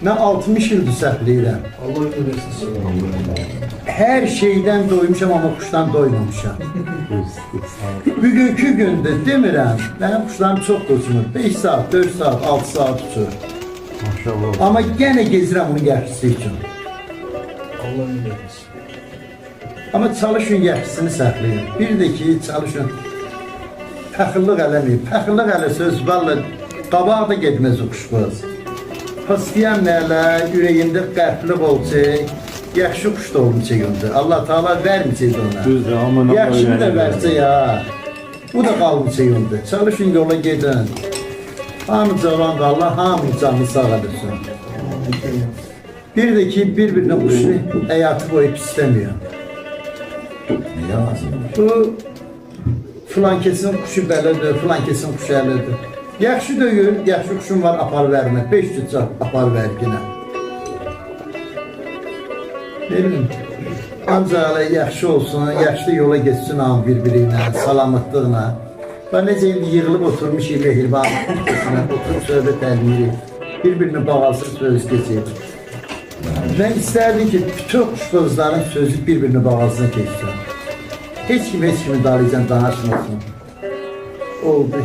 Mən 60 ildir səhləyirəm. Allah ömür versin. Hər şeydən doymuşam, amma quşdan doymamışam. Bugünkü gündə demirəm, mənim quşlarım çox uçmur. 5 saat, 4 saat, 6 saat uçur. Maşallah. Amma yenə gezirəm bunun yaxşısı üçün. Allah ömür versin. Amma çalışın yaxşısını səxləyin. Bir də ki, çalışın. Pəxillıq eləməyin. Pəxillıq elə söz, valla qabağa da getməz o quşbaz. Pastiyan nələ, ürəyində qərflik olacaq, yaxşı quş da olmayacaq onda. Allah Taala verməyəcək ona. Düzdür, amma nə Yaxşını da versə ya, bu da qalmayacaq onda. Çalışın, yola gedin. Hamı cavan Allah, hamı canını sağ edirsin. Bir də ki, bir-birinin quşunu həyatı boyu pisləmiyor. Bu filan kesin kuşu belədir, filan kesin kuşu elədir. Yaxşı deyil, yaxşı kuşun var, apar vermə. 5 tüccar apar ver yine. Ne bileyim, ancaq yaxşı olsun, yaxşı yola geçsin hamı bir-birinə, salamatlıqla. Ben necə indi yığılıb oturmuşum mehribanın üstüne, oturup söhbət eləyirik. Bir-birini bağalsın, söz geçir. Ben isterdim ki bütün kuşbazların sözü bir-birini bağalsın geçsin. Hiç kimin dalayacağım danışmasın. Oldu.